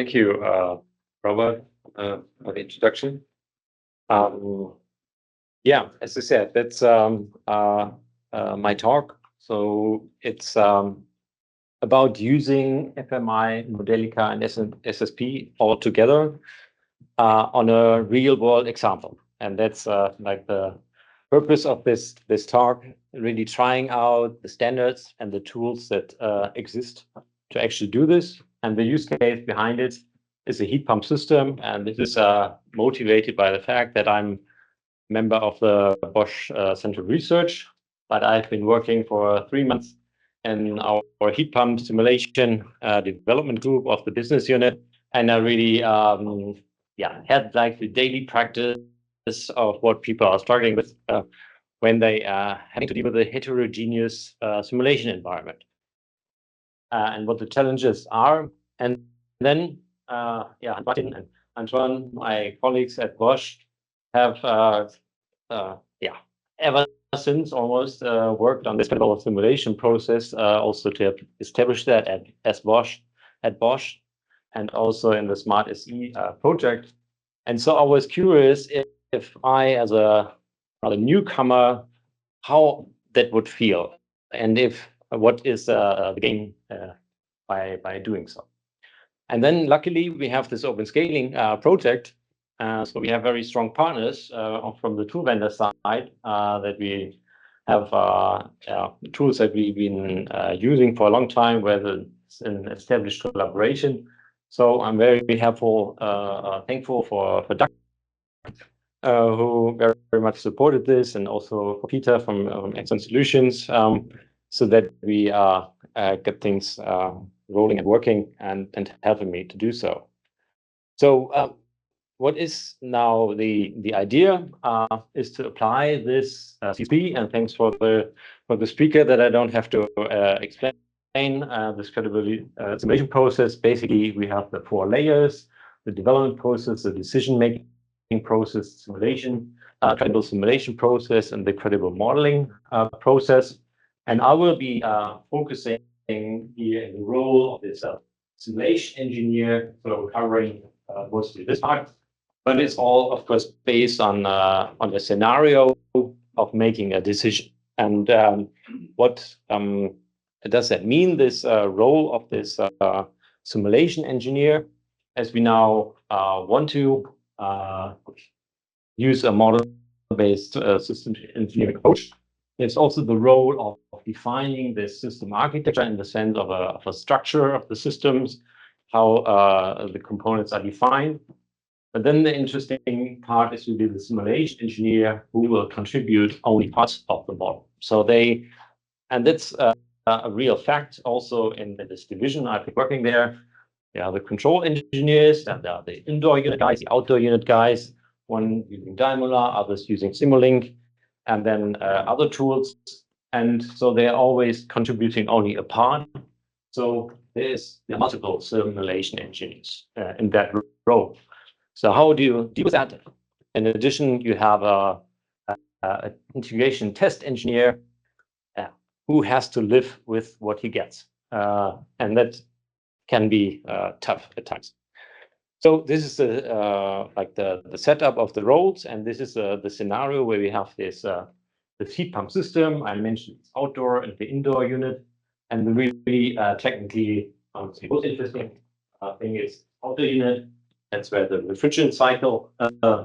Thank you, Robert, for the introduction. Yeah, as I said, that's my talk. So it's about using FMI, Modelica, and SSP all together on a real-world example, and that's like the purpose of this talk. Really trying out the standards and the tools that exist to actually do this. And the use case behind it is a heat pump system, and this is motivated by the fact that I'm member of the Bosch Central Research, but I've been working for 3 months in our heat pump simulation development group of the business unit, and I really had like the daily practice of what people are struggling with when they are having to deal with a heterogeneous simulation environment and what the challenges are. And then Martin and Antoine, my colleagues at Bosch, have ever since almost worked on this kind of simulation process, also to establish that at Bosch, and also in the Smart SE project. And so I was curious if I, as a newcomer, how that would feel, and what is the gain by doing so. And then luckily we have this open scaling project. So we have very strong partners from the tool vendor side that we have tools that we've been using for a long time, where it's an established collaboration. So I'm very thankful for Doug, who very much supported this, and also for Peter from Excellent Solutions, so that we get things rolling and working, and helping me to do so. So what is now the idea is to apply this CSP, and thanks for the speaker that I don't have to explain this credibility simulation process. Basically, we have the 4 layers: the development process, the decision-making process, simulation, credible simulation process, and the credible modeling process. And I will be focusing here in the role of this simulation engineer, so covering mostly this part. But it's all, of course, based on the scenario of making a decision. And what does that mean, this role of this simulation engineer, as we now want to use a model-based system engineering approach? It's also the role of defining the system architecture in the sense of a structure of the systems, how the components are defined. But then the interesting part is really the simulation engineer, who will contribute only parts of the model. So and that's a real fact also in this division. I've been working there. There are the control engineers, and there are the indoor unit guys, the outdoor unit guys, one using Daimler, others using Simulink, and then other tools. And so they're always contributing only a part. So there are multiple simulation engineers in that role. So how do you deal with that? In addition, you have an integration test engineer who has to live with what he gets. And that can be tough at times. So this is the setup of the roles, and this is the scenario where we have this the heat pump system. I mentioned it's outdoor and the indoor unit, and the really technically most interesting thing is outdoor unit. That's where the refrigerant cycle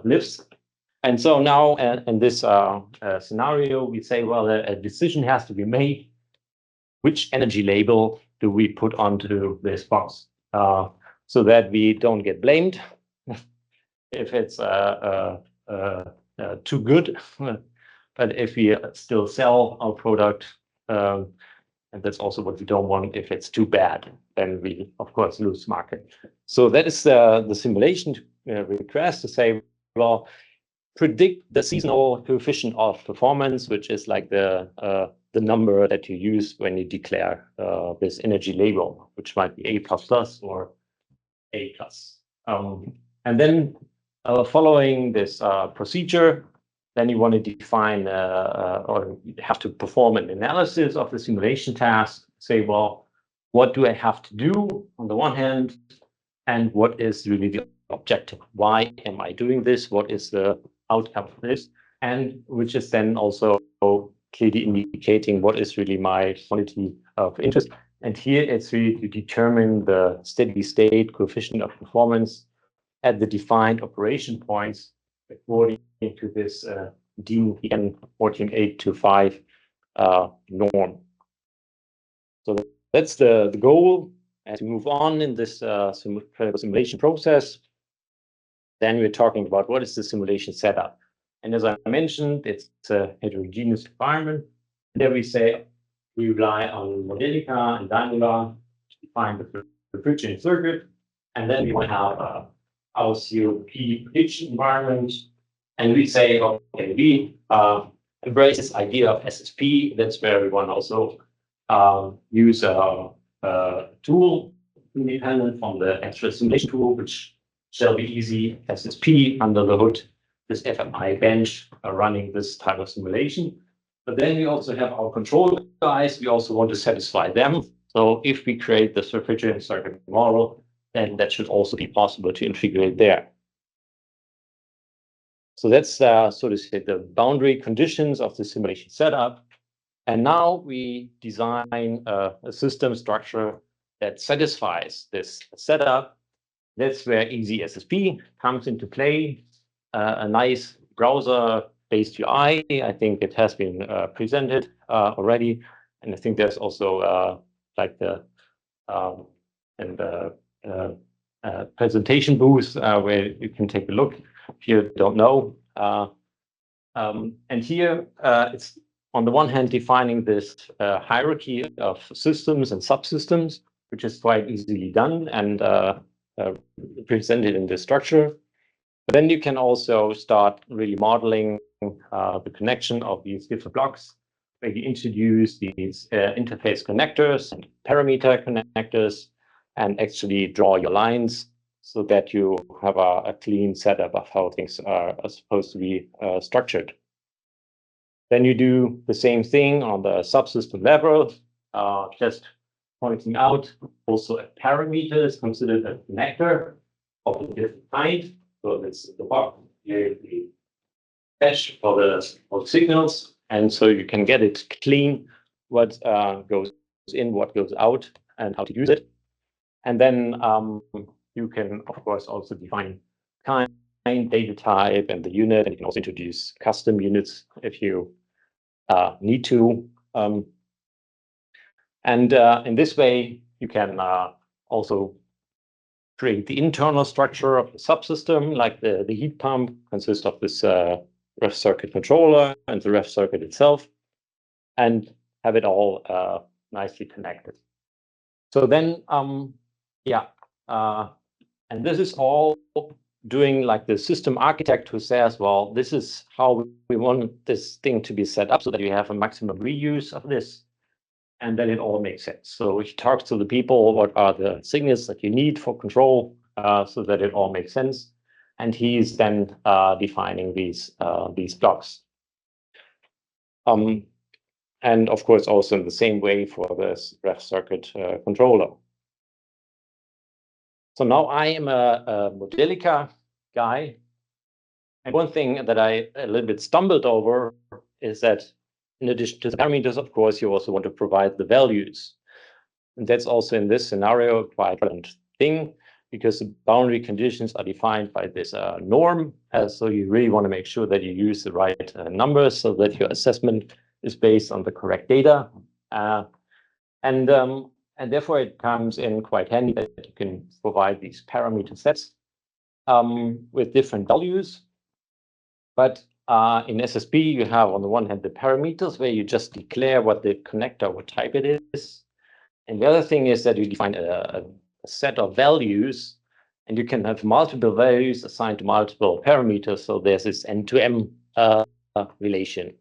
lives. And so now in this scenario, we say, well, a decision has to be made. Which energy label do we put onto this box so that we don't get blamed if it's too good? But if we still sell our product, and that's also what we don't want, if it's too bad, then we, of course, lose market. So that is the simulation request to say, well, predict the seasonal coefficient of performance, which is like the number that you use when you declare this energy label, which might be A++ or A+. And then following this procedure, then you want to define or you have to perform an analysis of the simulation task. Say, well, what do I have to do? On the one hand, and what is really the objective. Why am I doing this? What is the outcome of this? And which is then also clearly indicating what is really my quality of interest. And here it's really to determine the steady state coefficient of performance at the defined operation points according to this DIN 14825 norm. So that's the goal. As we move on in this simulation process, then we're talking about what is the simulation setup. And as I mentioned, it's a heterogeneous environment. There we say we rely on Modelica and Daimler to define the refrigerant circuit. And then we want to have our COP prediction environment. And we say, okay, we embrace this idea of SSP. That's where we want to also use a tool independent from the actual simulation tool, which shall be easy SSP under the hood, this FMI bench running this type of simulation. But then we also have our control guys. We also want to satisfy them. So if we create this refrigerant circuit model, then that should also be possible to integrate there. So that's so to say the boundary conditions of the simulation setup. And now we design a system structure that satisfies this setup. That's where EasySSP comes into play. A nice browser-based UI. I think it has been presented already, and I think there's also like the presentation booth where you can take a look if you don't know. And here it's on the one hand defining this hierarchy of systems and subsystems, which is quite easily done and presented in this structure. But then you can also start really modeling the connection of these different blocks, where you introduce these interface connectors and parameter connectors, and actually draw your lines so that you have a clean setup of how things are supposed to be structured. Then you do the same thing on the subsystem level, just pointing out also a parameter is considered a connector of a different kind. So this is the box, the patch for the signals, and so you can get it clean, what goes in, what goes out, and how to use it. And then you can, of course, also define kind, data type, and the unit, and you can also introduce custom units if you need to. And in this way, you can also create the internal structure of the subsystem, like the heat pump consists of this ref circuit controller and the ref circuit itself, and have it all nicely connected. So then, and this is all doing like the system architect who says, well, this is how we want this thing to be set up so that you have a maximum reuse of this. And then it all makes sense. So he talks to the people, what are the signals that you need for control so that it all makes sense. And he's then defining these blocks. And of course, also in the same way for this ref circuit controller. So now I am a Modelica guy. And one thing that I a little bit stumbled over is that in addition to the parameters, of course, you also want to provide the values. And that's also in this scenario quite a relevant thing, because the boundary conditions are defined by this norm. So you really want to make sure that you use the right numbers so that your assessment is based on the correct data. And therefore, it comes in quite handy that you can provide these parameter sets with different values. But in SSP, you have on the one hand the parameters where you just declare what the connector, what type it is. And the other thing is that you define a set of values, and you can have multiple values assigned to multiple parameters. So there's this N-to-M relation.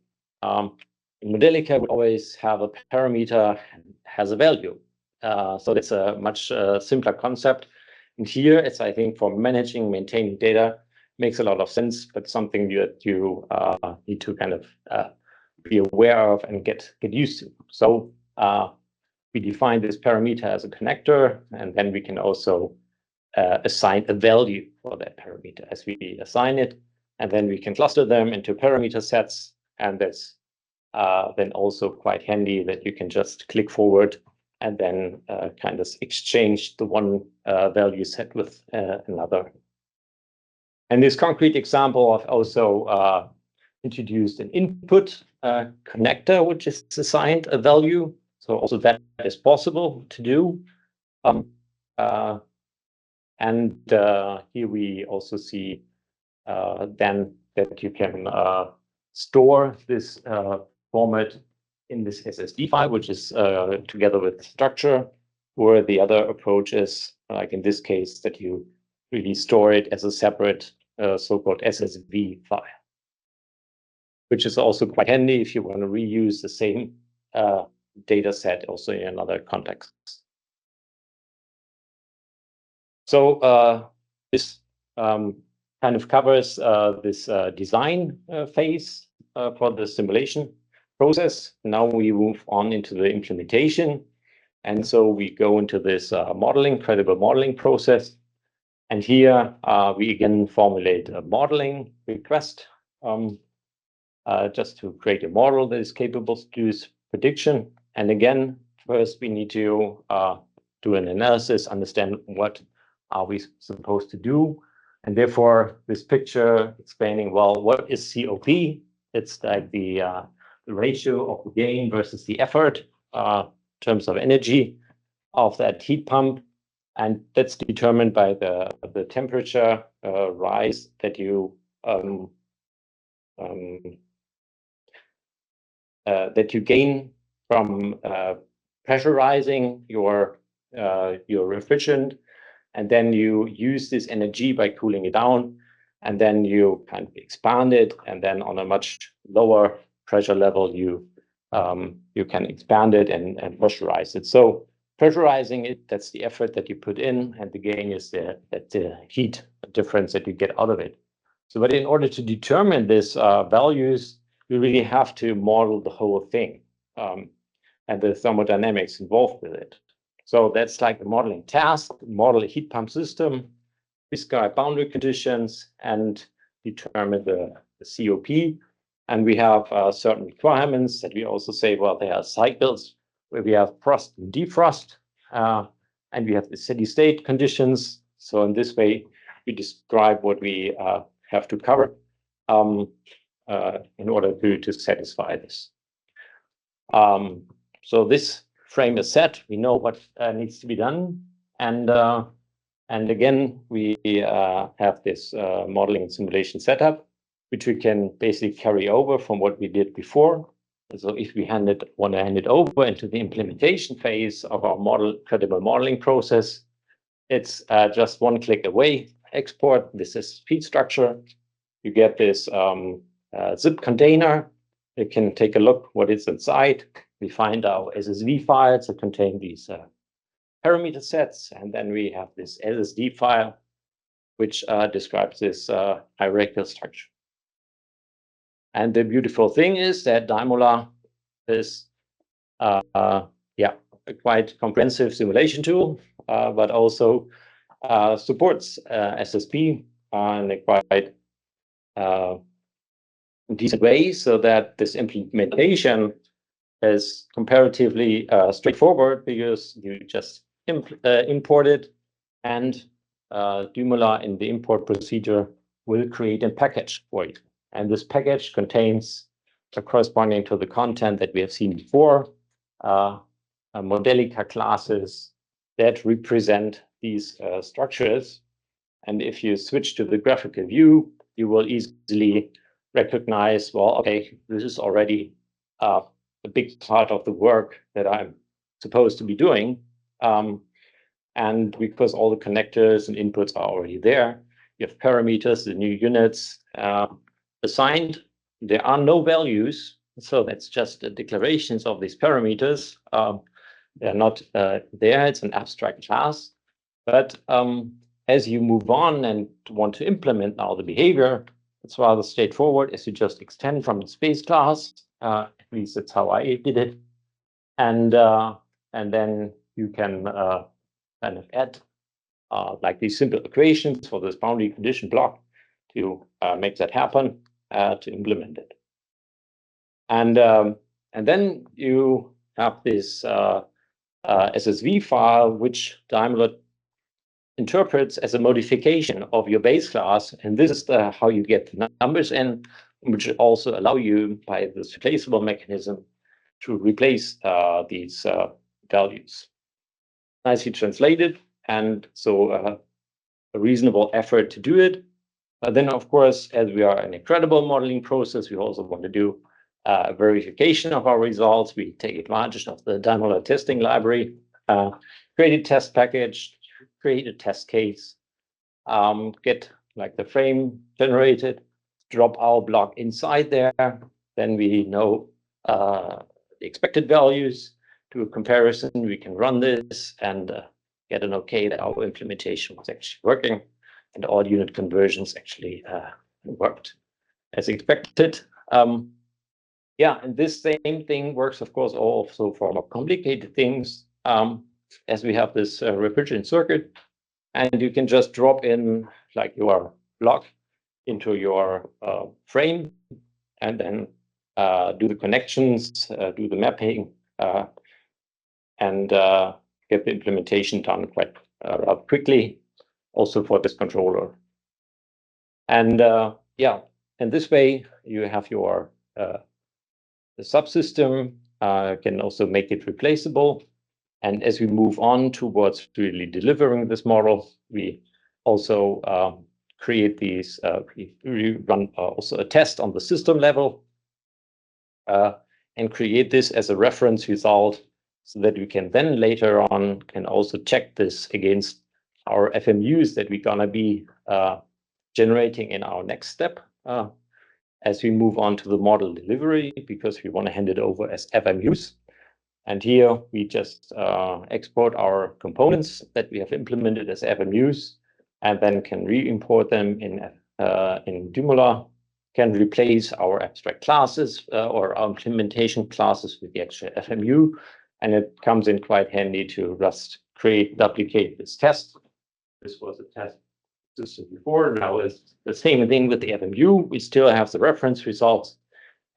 In Modelica, we always have a parameter has a value. So that's a much simpler concept. And here, it's, I think, for managing, maintaining data, makes a lot of sense, but something that you need to kind of be aware of and get used to. So we define this parameter as a connector, and then we can also assign a value for that parameter as we assign it, and then we can cluster them into parameter sets, and that's then also quite handy that you can just click forward and then kind of exchange the one value set with another. And this concrete example, I've also introduced an input connector, which is assigned a value. So also that is possible to do. And here we also see then that you can store this format in this SSD file, which is together with structure, or the other approach is, like in this case, that you really store it as a separate so-called SSV file, which is also quite handy if you want to reuse the same data set also in another context. So this kind of covers this design phase for the simulation process. Now we move on into the implementation. And so we go into this modeling, credible modeling process. And here we again formulate a modeling request just to create a model that is capable to do prediction. And again, first we need to do an analysis, understand what are we supposed to do. And therefore, this picture explaining, well, what is COP? It's like the ratio of the gain versus the effort in terms of energy of that heat pump. And that's determined by the temperature rise that you gain from pressurizing your refrigerant, and then you use this energy by cooling it down, and then you kind of expand it, and then on a much lower pressure level you can expand it and pressurize it. So pressurizing it, that's the effort that you put in, and the gain is the heat difference that you get out of it. So, but in order to determine these values, you really have to model the whole thing and the thermodynamics involved with it. So that's like the modeling task: model a heat pump system, prescribe boundary conditions, and determine the COP. And we have certain requirements that we also say, well, there are cycles where we have frost and defrost, and we have the steady state conditions. So in this way, we describe what we have to cover in order to satisfy this. So this frame is set. We know what needs to be done, and again we have this modeling and simulation setup, which we can basically carry over from what we did before. So if we want to hand it over into the implementation phase of our credible modeling process, it's just one click away. Export this SSP structure. You get this zip container. You can take a look what is inside. We find our SSV files that contain these parameter sets, and then we have this SSD file, which describes this hierarchical structure. And the beautiful thing is that Daimler is a quite comprehensive simulation tool, but also supports SSP in a quite decent way, so that this implementation is comparatively straightforward, because you just import it, and Daimler in the import procedure will create a package for it. And this package contains, corresponding to the content that we have seen before, Modelica classes that represent these structures. And if you switch to the graphical view, you will easily recognize, well, okay, this is already a big part of the work that I'm supposed to be doing. And because all the connectors and inputs are already there, you have parameters, the new units assigned. There are no values, so that's just the declarations of these parameters. They're not there, it's an abstract class. But as you move on and want to implement now the behavior, it's rather straightforward, as you just extend from the space class. At least that's how I did it. And then you can kind of add like these simple equations for this boundary condition block to make that happen, to implement it. And then you have this SSV file, which Daimler interprets as a modification of your base class. And this is how you get the numbers in, which also allow you, by this replaceable mechanism, to replace these values. Nicely translated, and so a reasonable effort to do it. Then, of course, as we are in a credible modeling process, we also want to do verification of our results. We take advantage of the Daimler testing library, create a test package, create a test case, get like the frame generated, drop our block inside there. Then we know the expected values. Do a comparison. We can run this and get an okay that our implementation was actually working, and all unit conversions actually worked as expected. Yeah, and this same thing works, of course, also for more complicated things, as we have this refrigerant circuit, and you can just drop in like your block into your frame, and then do the connections, do the mapping, and get the implementation done quite rather quickly, also for this controller. And yeah, and this way you have your the subsystem, can also make it replaceable. And as we move on towards really delivering this model, we also create these, we run also a test on the system level, and create this as a reference result, so that we can then later on can also check this against our FMUs that we're gonna be generating in our next step as we move on to the model delivery, because we want to hand it over as FMUs. And here we just export our components that we have implemented as FMUs, and then can re-import them in Dumula, can replace our abstract classes or our implementation classes with the actual FMU. And it comes in quite handy to just duplicate this test. This was a test system before. Now it's the same thing with the FMU. We still have the reference results,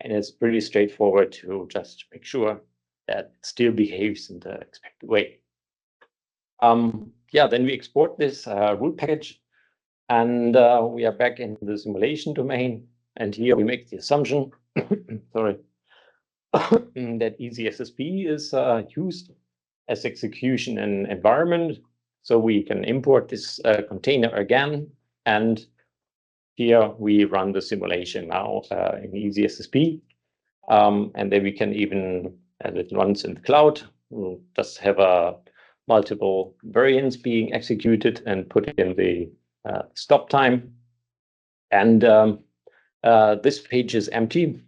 and it's pretty straightforward to just make sure that it still behaves in the expected way. Yeah, then we export this root package, and we are back in the simulation domain. And here we make the assumption, sorry, that easy SSP is used as execution and environment. So we can import this container again, and here we run the simulation now in easy SSP. And then we can even, as it runs in the cloud, we'll just have multiple variants being executed and put in the stop time. And this page is empty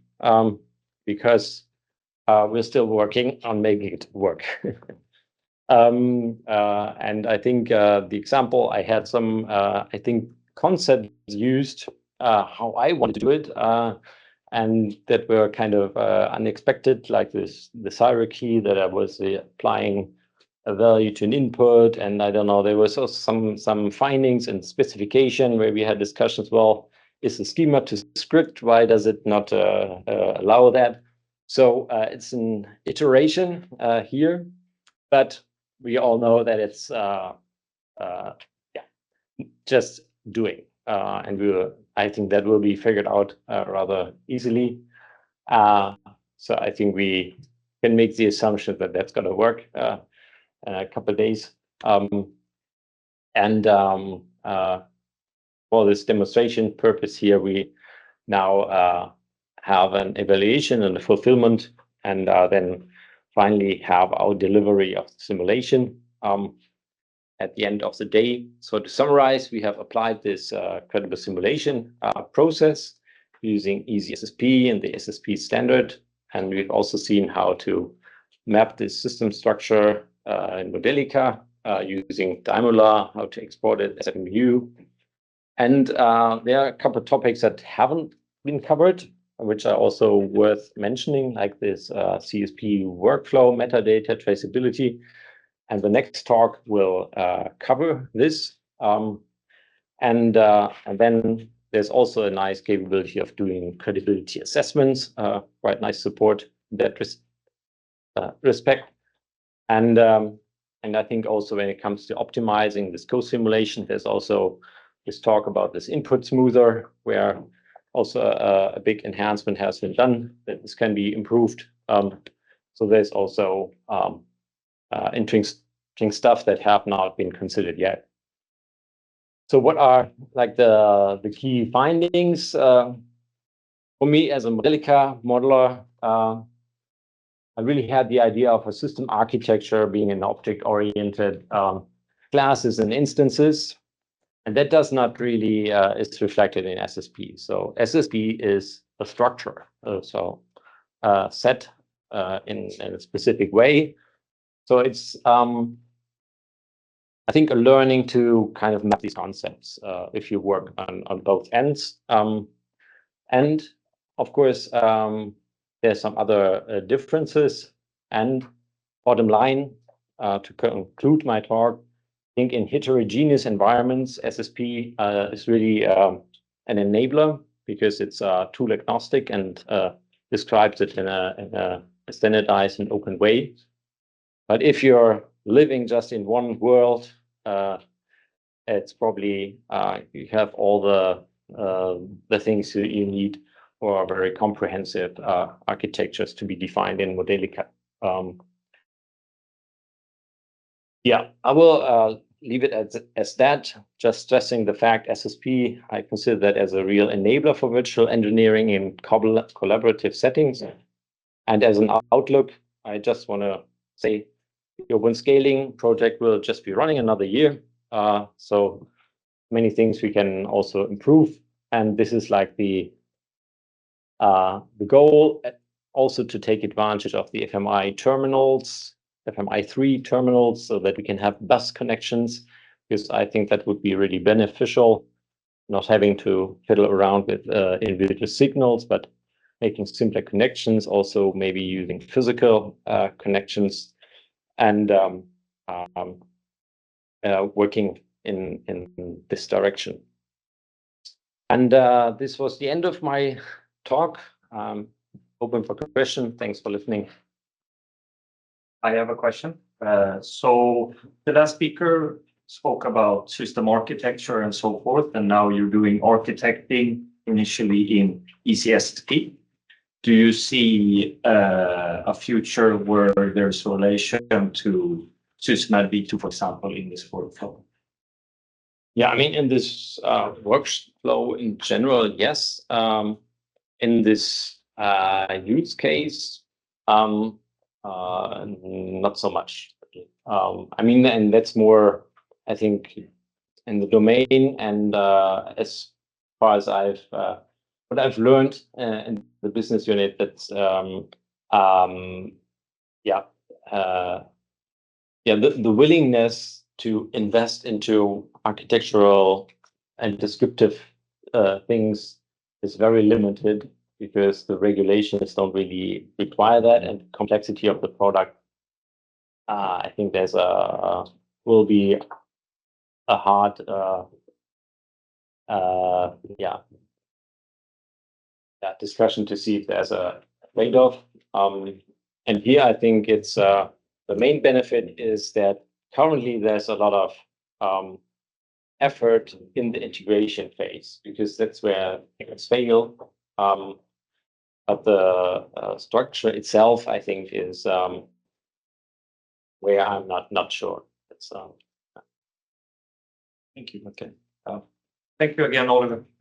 because we're still working on making it work. And I think the example, I had some, I think, concepts used how I wanted to do it, and that were kind of unexpected, like this hierarchy that I was applying a value to an input, and I don't know, there was also some findings and specification where we had discussions. Well, is the schema to script? Why does it not allow that? So it's an iteration here, but we all know that it's yeah, just doing, and I think that will be figured out rather easily. So I think we can make the assumption that that's going to work in a couple of days. And for this demonstration purpose here, we now have an evaluation and a fulfillment, and then finally have our delivery of the simulation at the end of the day. So to summarize, we have applied this credible simulation process using easy SSP and the SSP standard. And we've also seen how to map this system structure in Modelica using Daimler, how to export it as a FMU. And there are a couple of topics that haven't been covered, which are also worth mentioning, like this CSP workflow, metadata, traceability. And the next talk will cover this. And then there's also a nice capability of doing credibility assessments, quite nice support in that respect. And I think also when it comes to optimizing this co-simulation, there's also this talk about this input smoother, where also a big enhancement has been done, that this can be improved. So there's also interesting stuff that have not been considered yet. So what are like the key findings? For me as a Modelica modeler, I really had the idea of a system architecture being an object-oriented classes and instances, and that does not really is reflected in SSP. So SSP is a structure, set in a specific way. So it's I think a learning to kind of map these concepts if you work on both ends. And of course, there's some other differences. And bottom line, to conclude my talk, I think in heterogeneous environments, SSP is really an enabler because it's tool agnostic and describes it in a standardized and open way. But if you're living just in one world, it's probably you have all the things you need for very comprehensive architectures to be defined in Modelica. Yeah, I will leave it as that, just stressing the fact SSP, I consider that as a real enabler for virtual engineering in collaborative settings. And as an outlook, I just want to say the open scaling project will just be running another year. So many things we can also improve. And this is like the goal also to take advantage of the FMI terminals, FMI3 terminals, so that we can have bus connections, because I think that would be really beneficial, not having to fiddle around with individual signals, but making simpler connections, also maybe using physical connections, and working in this direction. And this was the end of my talk. Open for question. Thanks for listening. I have a question. So the last speaker spoke about system architecture and so forth, and now you're doing architecting initially in ECSP. Do you see a future where there's relation to SysMed V2, for example, in this workflow? Yeah, I mean, in this workflow in general, yes. In this use case, not so much. I mean, and that's more, I think, in the domain, and as far as what I've learned in the business unit, that's the willingness to invest into architectural and descriptive things is very limited, because the regulations don't really require that, and complexity of the product. I think there's will be a hard discussion to see if there's a trade-off. And here I think it's the main benefit is that currently there's a lot of effort in the integration phase, because that's where things fail. But the structure itself, I think, is where I'm not sure. It's Thank you. Okay. Thank you again, Oliver.